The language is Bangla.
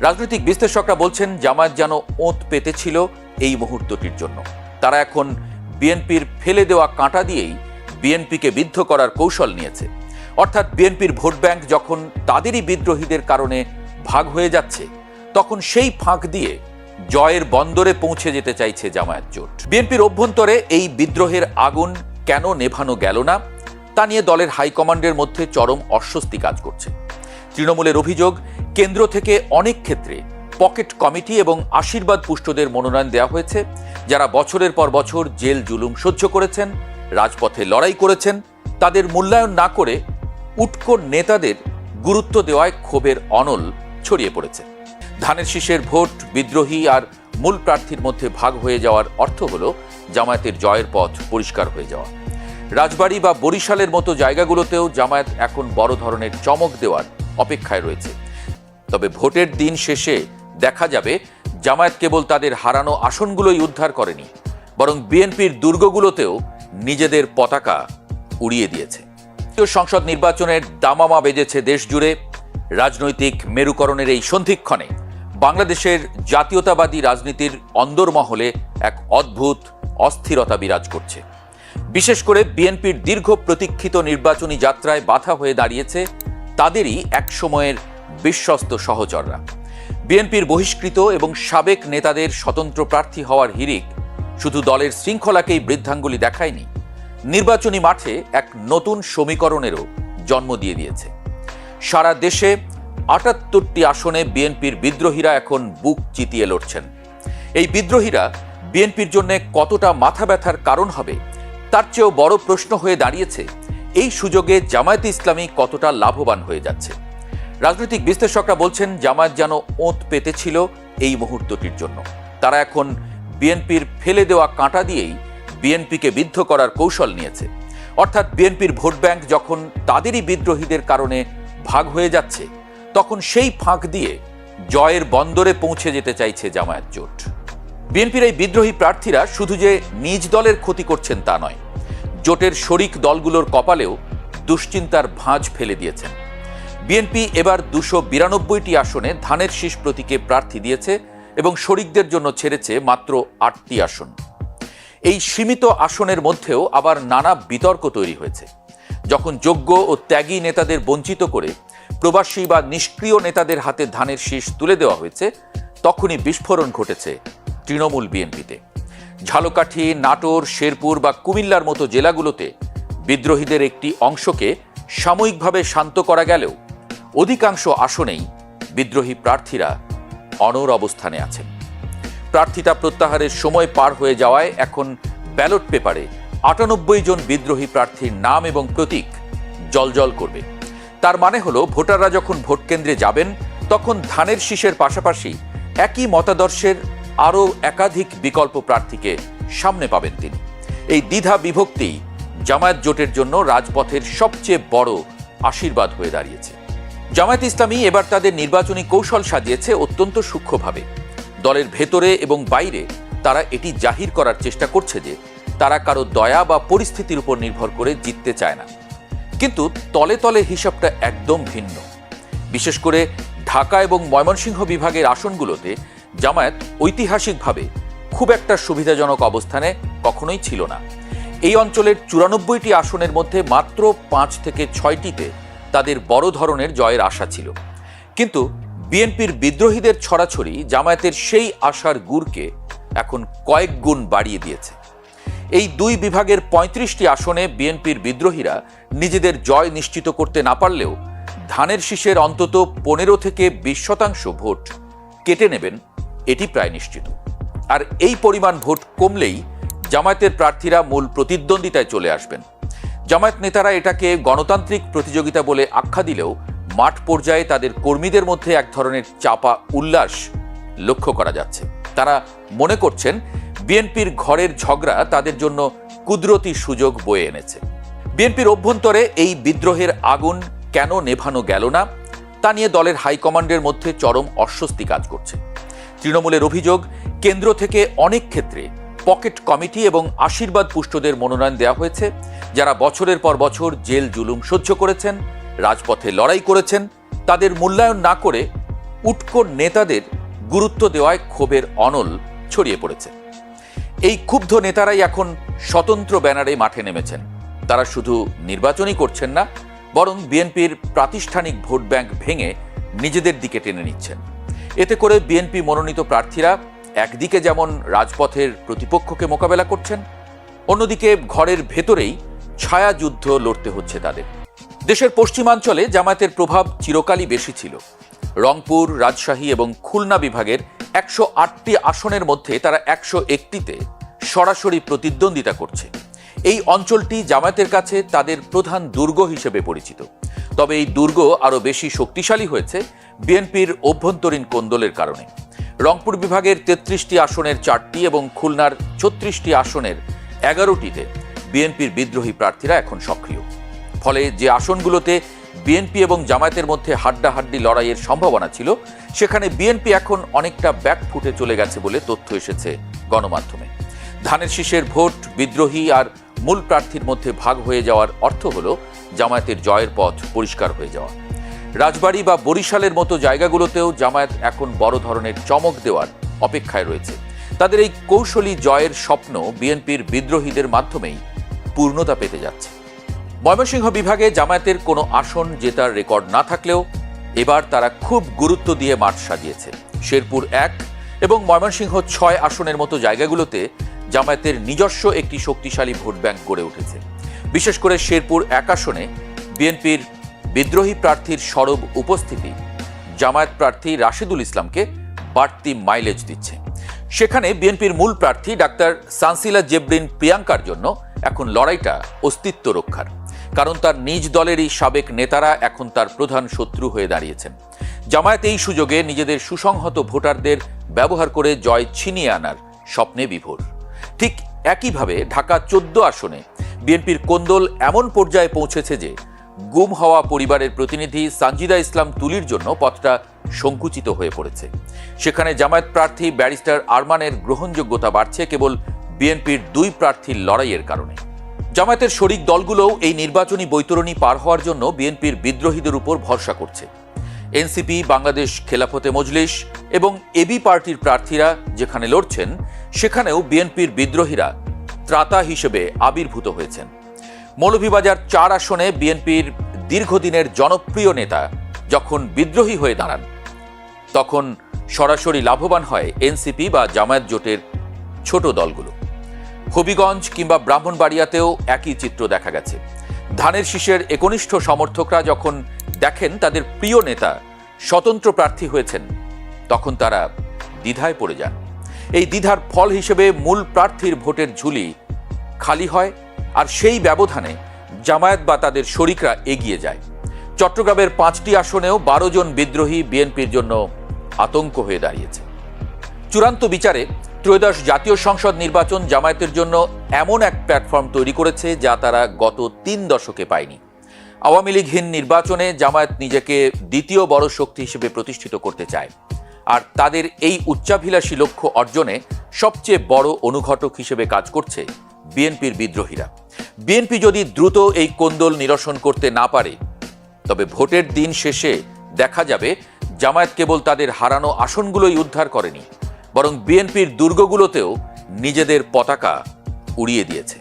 রাজনৈতিক বিশ্লেষকরা বলছেন জামায়াত যেন ওঁত পেতেছিল এই মুহূর্তটির জন্য। তারা এখন বিএনপির ফেলে দেওয়া কাঁটা দিয়েই বিএনপিকে বিদ্ধ করার কৌশল নিয়েছে। অর্থাৎ বিএনপির ভোট ব্যাংক যখন তাদেরই বিদ্রোহীদের কারণে ভাগ হয়ে যাচ্ছে, তখন সেই ফাঁক দিয়ে জয়ের বন্দরে পৌঁছে যেতে চাইছে জামায়াত জোট। বিএনপির অভ্যন্তরে এই বিদ্রোহের আগুন কেন নেভানো গেল না তা নিয়ে দলের হাইকমান্ডের মধ্যে চরম অস্বস্তি কাজ করছে। তৃণমূলের অভিযোগ, কেন্দ্র থেকে অনেক ক্ষেত্রে পকেট কমিটি এবং আশীর্বাদ পুষ্টদের মনোনয়ন দেওয়া হয়েছে, যারা বছরের পর বছর জেল জুলুম সহ্য করেছেন, রাজপথে লড়াই করেছেন। তাদের মূল্যায়ন না করে উটকো নেতাদের গুরুত্ব দেওয়ায় ক্ষোভের অনল ছড়িয়ে পড়েছে। ধানের শীষের ভোট বিদ্রোহী আর মূল প্রার্থীর মধ্যে ভাগ হয়ে যাওয়ার অর্থ হল জামায়াতের জয়ের পথ পরিষ্কার হয়ে যাওয়া। রাজবাড়ী বা বরিশালের মতো জায়গাগুলোতেও জামায়াত এখন বড় ধরনের চমক দেওয়ার অপেক্ষায় রয়েছে। তবে ভোটের দিন শেষে দেখা যাবে জামায়াত কেবল তাদের হারানো আসনগুলোই উদ্ধার করেনি, বরং বিএনপির দুর্গগুলোতেও নিজেদের পতাকা উড়িয়ে দিয়েছে। সংসদ নির্বাচনের দামামা বেজেছে দেশ জুড়ে। রাজনৈতিক মেরুকরণের এই সন্ধিক্ষণে বাংলাদেশের জাতীয়তাবাদী রাজনীতির অন্দরমহলে এক অদ্ভুত অস্থিরতা বিরাজ করছে। বিশেষ করে বিএনপির দীর্ঘ প্রতীক্ষিত নির্বাচনী যাত্রায় বাধা হয়ে দাঁড়িয়েছে তাদেরই এক সময়ের বিশ্বস্ত সহচররা। বিএনপির বহিষ্কৃত এবং সাবেক নেতাদের স্বতন্ত্র প্রার্থী হওয়ার হিড়িক শুধু দলের শৃঙ্খলাকেই বৃদ্ধাঙ্গুলি দেখায়নি, নির্বাচনী মাঠে এক নতুন সমীকরণেরও জন্ম দিয়ে দিয়েছে। সারা দেশে ৭৮টি আসনে বিএনপির বিদ্রোহীরা এখন বুক চিতিয়ে লড়ছেন। এই বিদ্রোহীরা বিএনপির জন্য কতটা মাথা ব্যথার কারণ হবে তার চেয়েও বড় প্রশ্ন হয়ে দাঁড়িয়েছে এই সুযোগে জামায়াতে ইসলামী কতটা লাভবান হয়ে যাচ্ছে। রাজনৈতিক বিশ্লেষকরা বলছেন জামায়াত যেন ওঁত পেতেছিল এই মুহূর্তটির জন্য। তারা এখন বিএনপির ফেলে দেওয়া কাঁটা দিয়েই বিএনপিকে বিদ্ধ করার কৌশল নিয়েছে। অর্থাৎ বিএনপির ভোট ব্যাংক যখন তাদেরই বিদ্রোহীদের কারণে ভাগ হয়ে যাচ্ছে, তখন সেই ফাঁক দিয়ে জয়ের বন্দরে পৌঁছে যেতে চাইছে জামায়াত জোট। বিএনপির এই বিদ্রোহী প্রার্থীরা শুধু যে নিজ দলের ক্ষতি করছেন তা নয়, জোটের শরিক দলগুলোর কপালেও দুশ্চিন্তার ভাঁজ ফেলে দিয়েছেন। বিএনপি এবার ২৯২টি আসনে ধানের শীষ প্রতীকে প্রার্থী দিয়েছে এবং শরিকদের জন্য ছেড়েছে মাত্র ৮টি আসন। এই সীমিত আসনের মধ্যেও আবার নানা বিতর্ক তৈরি হয়েছে। যখন যোগ্য ও ত্যাগী নেতাদের বঞ্চিত করে প্রবাসী বা নিষ্ক্রিয় নেতাদের হাতে ধানের শীষ তুলে দেওয়া হয়েছে, তখনই বিস্ফোরণ ঘটেছে তৃণমূল বিএনপিতে। ঝালকাঠি, নাটোর, শেরপুর বা কুমিল্লার মতো জেলাগুলোতে বিদ্রোহীদের একটি অংশকে সাময়িকভাবে শান্ত করা গেলেও অধিকাংশ আসনেই বিদ্রোহী প্রার্থীরা অনড় অবস্থানে আছেন। প্রার্থিতা প্রত্যাহারের সময় পার হয়ে যাওয়ায় এখন ব্যালট পেপারে ৯৮ জন বিদ্রোহী প্রার্থীর নাম এবং প্রতীক জ্বলজ্বল করবে। তার মানে হলো ভোটাররা যখন ভোট কেন্দ্রে যাবেন, তখন ধানের শীষের পাশাপাশি একই মতাদর্শের আরও একাধিক বিকল্প প্রার্থীকে সামনে পাবেন তিনি। এই দ্বিধা বিভক্তি জামায়াত জোটের জন্য রাজপথের সবচেয়ে বড় আশীর্বাদ হয়ে দাঁড়িয়েছে। জামায়াত ইসলামী এবার তাদের নির্বাচনী কৌশল সাজিয়েছে অত্যন্ত সূক্ষ্মভাবে। দলের ভেতরে এবং বাইরে তারা এটি জাহির করার চেষ্টা করছে যে তারা কারো দয়া বা পরিস্থিতির উপর নির্ভর করে জিততে চায় না। কিন্তু তলে তলে হিসাবটা একদম ভিন্ন। বিশেষ করে ঢাকা এবং ময়মনসিংহ বিভাগের আসনগুলোতে জামায়াত ঐতিহাসিকভাবে খুব একটা সুবিধাজনক অবস্থানে কখনোই ছিল না। এই অঞ্চলের ৯৪টি আসনের মধ্যে মাত্র ৫ থেকে ৬টিতে তাদের বড় ধরনের জয়ের আশা ছিল। কিন্তু বিএনপির বিদ্রোহীদের ছড়াছড়ি জামায়াতের সেই আশার গুড়কে এখন কয়েক গুণ বাড়িয়ে দিয়েছে। এই দুই বিভাগের ৩৫টি আসনে বিএনপির বিদ্রোহীরা নিজেদের জয় নিশ্চিত করতে না পারলেও ধানের শীষের অন্তত ১৫ থেকে ২০% ভোট কেটে নেবেন, এটি প্রায় নিশ্চিত। আর এই পরিমাণ ভোট কমলেই জামায়াতের প্রার্থীরা মূল প্রতিদ্বন্দ্বিতায় চলে আসবেন। জামায়াত নেতারা এটাকে গণতান্ত্রিক প্রতিযোগিতা বলে আখ্যা দিলেও মাঠ পর্যায়ে তাদের কর্মীদের মধ্যে এক ধরনের চাপা উল্লাস লক্ষ্য করা যাচ্ছে। তারা মনে করছেন বিএনপির ঘরের ঝগড়া তাদের জন্য কুদরতি সুযোগ বয়ে এনেছে। বিএনপির অভ্যন্তরে এই বিদ্রোহের আগুন কেন নেভানো গেল না তা নিয়ে দলের হাইকমান্ডের মধ্যে চরম অস্বস্তি কাজ করছে। তৃণমূলের অভিযোগ, কেন্দ্র থেকে অনেক ক্ষেত্রে পকেট কমিটি এবং আশীর্বাদ পুষ্টদের মনোনয়ন দেওয়া হয়েছে, যারা বছরের পর বছর জেল জুলুম সহ্য করেছেন, রাজপথে লড়াই করেছেন। তাদের মূল্যায়ন না করে উটকো নেতাদের গুরুত্ব দেওয়ায় ক্ষোভের অনল ছড়িয়ে পড়েছে। এই ক্ষুব্ধ নেতারাই এখন স্বতন্ত্র ব্যানারে মাঠে নেমেছেন। তারা শুধু নির্বাচনই করছেন না, বরং বিএনপির প্রাতিষ্ঠানিক ভোট ব্যাংক ভেঙে নিজেদের দিকে টেনে নিচ্ছেন। এতে করে বিএনপি মনোনীত প্রার্থীরা একদিকে যেমন রাজপথের প্রতিপক্ষকে মোকাবেলা করছেন, অন্যদিকে ঘরের ভেতরেই ছায়া যুদ্ধ লড়তে হচ্ছে তাদের। দেশের পশ্চিমাঞ্চলে জামায়াতের প্রভাব চিরকালই বেশি ছিল। রংপুর, রাজশাহী এবং খুলনা বিভাগের 108টি আসনের মধ্যে তারা 101টিতে সরাসরি প্রতিদ্বন্দ্বিতা করছে। এই অঞ্চলটি জামায়াতের কাছে তাদের প্রধান দুর্গ হিসেবে পরিচিত। তবে এই দুর্গ আরও বেশি শক্তিশালী হয়েছে বিএনপির অভ্যন্তরীণ কোন্দলের কারণে। রংপুর বিভাগের 33টি আসনের 4টি এবং খুলনার 36টি আসনের 11টিতে বিএনপির বিদ্রোহী প্রার্থীরা এখন সক্রিয়। ফলে যে আসনগুলোতে বিএনপি এবং জামায়াতের মধ্যে হাড্ডাহাড্ডি লড়াইয়ের সম্ভাবনা ছিল, সেখানে বিএনপি এখন অনেকটা ব্যাকফুটে চলে গেছে বলে তথ্য এসেছে গণমাধ্যমে। ধানের শীষের ভোট বিদ্রোহী আর মূল প্রার্থীর মধ্যে ভাগ হয়ে যাওয়ার অর্থ হলো জামায়াতের জয়ের পথ পরিষ্কার হয়ে যাওয়া। রাজবাড়ী বা বরিশালের মতো জায়গাগুলোতেও জামায়াত এখন বড় ধরনের চমক দেওয়ার অপেক্ষায় রয়েছে। তাদের এই কৌশলী জয়ের স্বপ্ন বিএনপির বিদ্রোহীদের মাধ্যমেই পূর্ণতা পেতে যাচ্ছে। ময়মনসিংহ বিভাগে জামায়াতের কোনো আসন জেতার রেকর্ড না থাকলেও এবার তারা খুব গুরুত্ব দিয়ে মাঠ সাজিয়েছে। শেরপুর 1 এবং ময়মনসিংহ 6 আসনের মতো জায়গাগুলোতে জামায়াতের নিজস্ব একটি শক্তিশালী ভোট ব্যাংক গড়ে উঠেছে। বিশেষ করে শেরপুর 1 আসনে বিএনপির বিদ্রোহী প্রার্থীর সরব উপস্থিতি জামায়াত প্রার্থী রাশেদুল ইসলামকে বাড়তি মাইলেজ দিচ্ছে। সেখানে বিএনপির মূল প্রার্থী ডাক্তার সানসিলা জেবরিন প্রিয়াঙ্কার জন্য এখন লড়াইটা অস্তিত্ব রক্ষার, কারণ তার নিজ দলেরই সাবেক নেতারা এখন তার প্রধান শত্রু হয়ে দাঁড়িয়েছেন। জামায়াত এই সুযোগে নিজেদের সুসংহত ভোটারদের ব্যবহার করে জয় ছিনিয়ে আনার স্বপ্নে বিভোর। ঠিক একইভাবে ঢাকা 14 আসনে বিএনপির কোন্দল এমন পর্যায়ে পৌঁছেছে যে গুম হওয়া পরিবারের প্রতিনিধি সানজিদা ইসলাম তুলির জন্য পথটা সংকুচিত হয়ে পড়েছে। সেখানে জামায়াত প্রার্থী ব্যারিস্টার আরমানের গ্রহণযোগ্যতা বাড়ছে কেবল বিএনপির 2 প্রার্থীর লড়াইয়ের কারণে। জামায়াতের শরিক দলগুলোও এই নির্বাচনী বৈতরণী পার হওয়ার জন্য বিএনপির বিদ্রোহীদের উপর ভরসা করছে। এনসিপি, বাংলাদেশ খেলাফতে মজলিস এবং এবি পার্টির প্রার্থীরা যেখানে লড়ছেন, সেখানেও বিএনপির বিদ্রোহীরা ত্রাতা হিসেবে আবির্ভূত হয়েছেন। মৌলভীবাজার 4 আসনে বিএনপির দীর্ঘদিনের জনপ্রিয় নেতা যখন বিদ্রোহী হয়ে দাঁড়ান, তখন সরাসরি লাভবান হয় এনসিপি বা জামায়াত জোটের ছোট দলগুলো। হবিগঞ্জ কিংবা ব্রাহ্মণবাড়িয়াতেও একই চিত্র দেখা গেছে। ধানের শীষের একনিষ্ঠ সমর্থকরা যখন দেখেন তাদের প্রিয় নেতা স্বতন্ত্র প্রার্থী হয়েছেন, তখন তারা দ্বিধায় পড়ে যান। এই দ্বিধার ফল হিসেবে মূল প্রার্থীর ভোটের ঝুলি খালি হয়, আর সেই ব্যবধানে জামায়াত বা তাদের শরিকরা এগিয়ে যায়। চট্টগ্রামের 5টি আসনেও 12 জন বিদ্রোহী বিএনপির জন্য আতঙ্ক হয়ে দাঁড়িয়েছে। চূড়ান্ত বিচারে ত্রয়োদশ জাতীয় সংসদ নির্বাচন জামায়াতের জন্য এমন এক প্ল্যাটফর্ম তৈরি করেছে যা তারা গত 3 দশকে পায়নি। আওয়ামী লীগহীন নির্বাচনে জামায়াত নিজেকে দ্বিতীয় বড় শক্তি হিসেবে প্রতিষ্ঠিত করতে চায়, আর তাদের এই উচ্চাভিলাষী লক্ষ্য অর্জনে সবচেয়ে বড় অনুঘটক হিসেবে কাজ করছে বিএনপির বিদ্রোহীরা। বিএনপি যদি দ্রুত এই কোন্দল নিরসন করতে না পারে, তবে ভোটের দিন শেষে দেখা যাবে জামায়াত কেবল তাদের হারানো আসনগুলোই উদ্ধার করেনি, বরং বিএনপির দুর্গগুলোতেও নিজেদের পতাকা উড়িয়ে দিয়েছে।